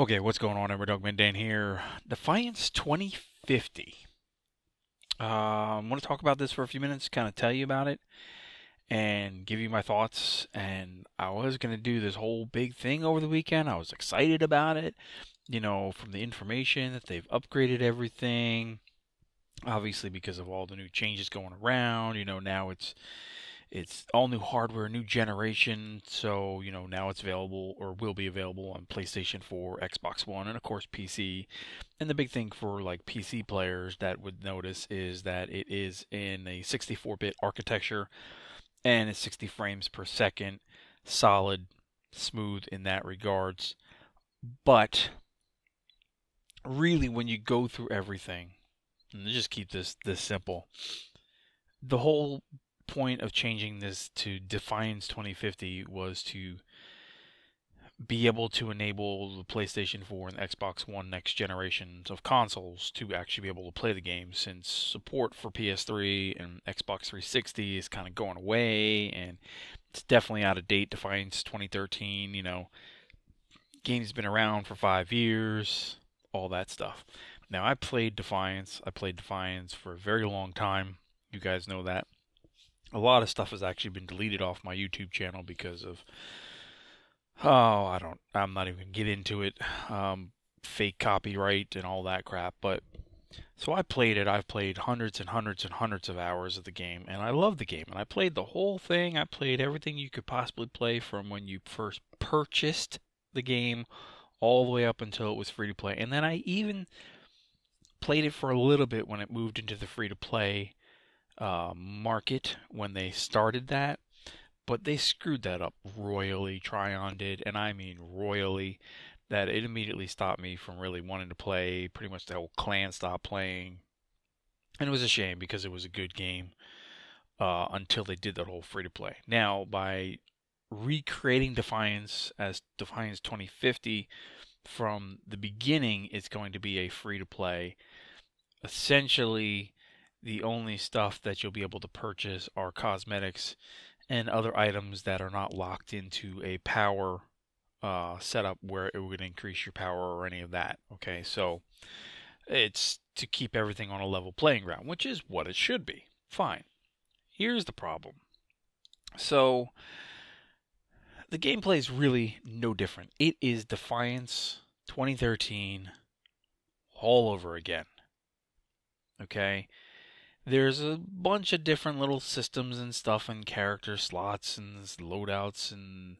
Okay, what's going on, everyone? DogMan Dan here. Defiance 2050. I want to talk about this for a few minutes, kind of tell you about it, and give you my thoughts. And I was going to do this whole big thing over the weekend. I was excited about it, from the information that they've upgraded everything. Obviously, because of all the new changes going around, now it's all new hardware, new generation. So, now it's available or will be available on PlayStation 4, Xbox One, and of course PC. And the big thing for like PC players that would notice is that it is in a 64-bit architecture and it's 60 frames per second, solid, smooth in that regards. But really, when you go through everything, and just keep this simple, the whole point of changing this to Defiance 2050 was to be able to enable the PlayStation 4 and Xbox One next generations of consoles to actually be able to play the game, since support for PS3 and Xbox 360 is kind of going away and it's definitely out of date. Defiance 2013, game's been around for 5 years, all that stuff. Now, I played Defiance for a very long time. You guys know that. A lot of stuff has actually been deleted off my YouTube channel because of, I'm not even gonna get into it, fake copyright and all that crap. But so I played it. I've played hundreds and hundreds and hundreds of hours of the game, and I love the game. And I played the whole thing. I played everything you could possibly play from when you first purchased the game all the way up until it was free to play. And then I even played it for a little bit when it moved into the free to play market when they started that, but they screwed that up royally. Tryon did, and I mean royally. That it immediately stopped me from really wanting to play. Pretty much the whole clan stopped playing, and it was a shame because it was a good game until they did that whole free to play. Now, by recreating Defiance as Defiance 2050 from the beginning, it's going to be a free to play. Essentially, the only stuff that you'll be able to purchase are cosmetics and other items that are not locked into a power setup where it would increase your power or any of that. Okay, so it's to keep everything on a level playing ground, which is what it should be. Fine. Here's the problem. So the gameplay is really no different. It is Defiance 2013 all over again. Okay, there's a bunch of different little systems and stuff and character slots and loadouts and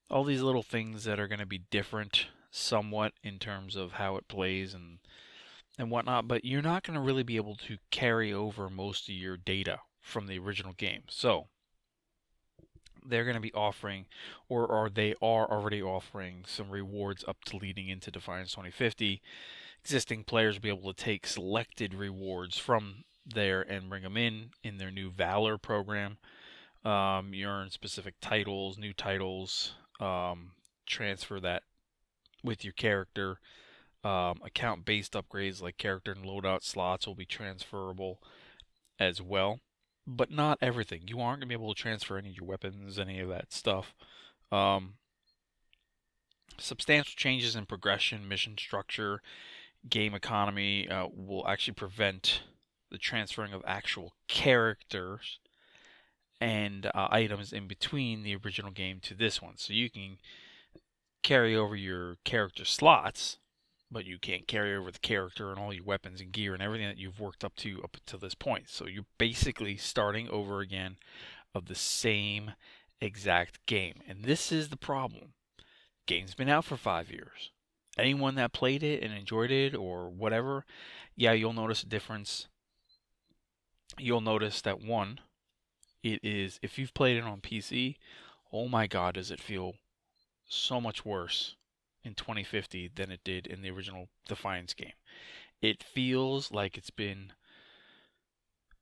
all these little things that are going to be different somewhat in terms of how it plays and whatnot, but you're not going to really be able to carry over most of your data from the original game. So they're going to be offering, or they are already offering, some rewards up to leading into Defiance 2050. Existing players will be able to take selected rewards from there and bring them in their new Valor program. You earn specific titles, new titles, transfer that with your character. Account-based upgrades like character and loadout slots will be transferable as well, but not everything. You aren't going to be able to transfer any of your weapons, any of that stuff. Substantial changes in progression, mission structure, game economy will actually prevent the transferring of actual characters and items in between the original game to this one. So you can carry over your character slots, but you can't carry over the character and all your weapons and gear and everything that you've worked up until this point. So you're basically starting over again of the same exact game. And this is the problem. Game's been out for 5 years. Anyone that played it and enjoyed it or whatever, yeah, you'll notice a difference. You'll notice that one, it is, if you've played it on PC, oh my god, does it feel so much worse in 2050 than it did in the original Defiance game. It feels like it's been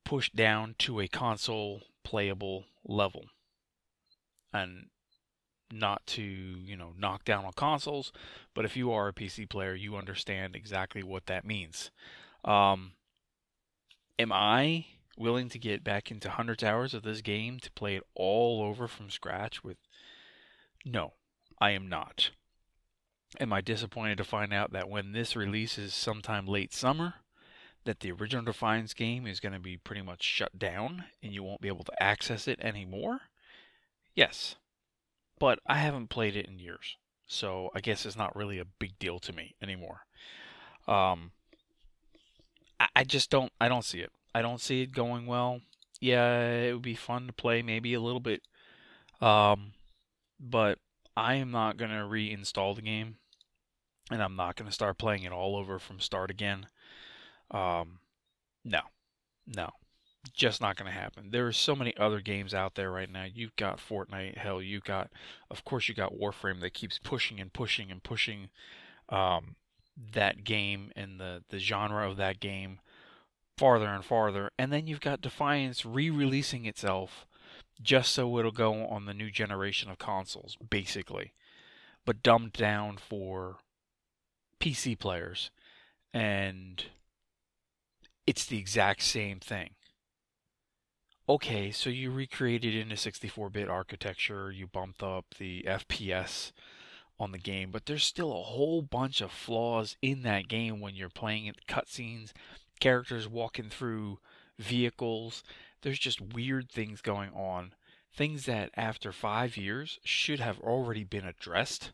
pushed down to a console playable level. And not to, knock down on consoles, but if you are a PC player, you understand exactly what that means. Am I willing to get back into hundreds of hours of this game to play it all over from scratch with? No, I am not. Am I disappointed to find out that when this releases sometime late summer, that the original Defiance game is going to be pretty much shut down and you won't be able to access it anymore? Yes, but I haven't played it in years, so I guess it's not really a big deal to me anymore. Um, I just don't see it. I don't see it going well. Yeah, it would be fun to play maybe a little bit, um, but I am not gonna reinstall the game, and I'm not gonna start playing it all over from start again. Um, no, no, just not gonna happen. There are so many other games out there right now. You've got Fortnite, hell, of course, you got Warframe that keeps pushing and pushing and pushing um, that game and the genre of that game farther and farther. And then you've got Defiance re-releasing itself just so it'll go on the new generation of consoles, basically, but dumbed down for PC players. And it's the exact same thing. Okay, so you recreated in a 64-bit architecture, you bumped up the FPS on the game, but there's still a whole bunch of flaws in that game when you're playing it. Cutscenes, characters walking through vehicles. There's just weird things going on. Things that after 5 years should have already been addressed,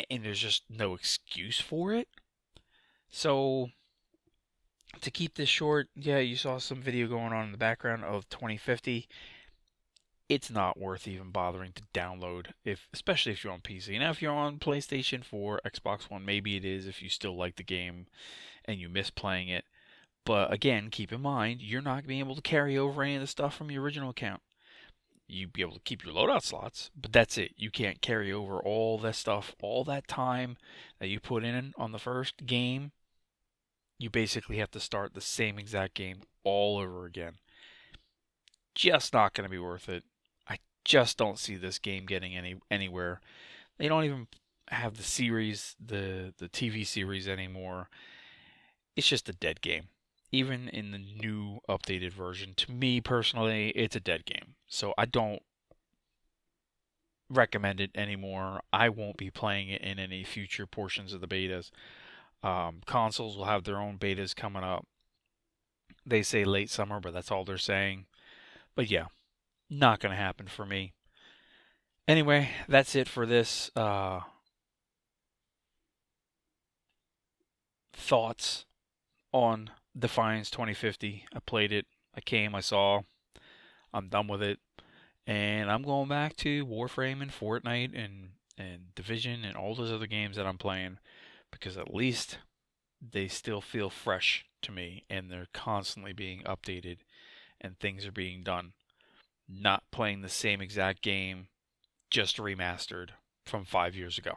and there's just no excuse for it. So, to keep this short, yeah, you saw some video going on in the background of 2050. It's not worth even bothering to download, especially if you're on PC. Now, if you're on PlayStation 4, Xbox One, maybe it is if you still like the game and you miss playing it. But again, keep in mind, you're not going to be able to carry over any of the stuff from your original account. You'd be able to keep your loadout slots, but that's it. You can't carry over all that stuff, all that time that you put in on the first game. You basically have to start the same exact game all over again. Just not going to be worth it. I just don't see this game getting anywhere. They don't even have the series, the TV series anymore. It's just a dead game. Even in the new updated version, to me personally, it's a dead game. So I don't recommend it anymore. I won't be playing it in any future portions of the betas. Consoles will have their own betas coming up. They say late summer, but that's all they're saying. But yeah, not going to happen for me. Anyway, that's it for this thoughts on Defiance 2050. I played it. I came, I saw. I'm done with it. And I'm going back to Warframe and Fortnite and Division and all those other games that I'm playing because at least they still feel fresh to me and they're constantly being updated and things are being done. Not playing the same exact game, just remastered from 5 years ago.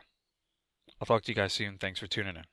I'll talk to you guys soon. Thanks for tuning in.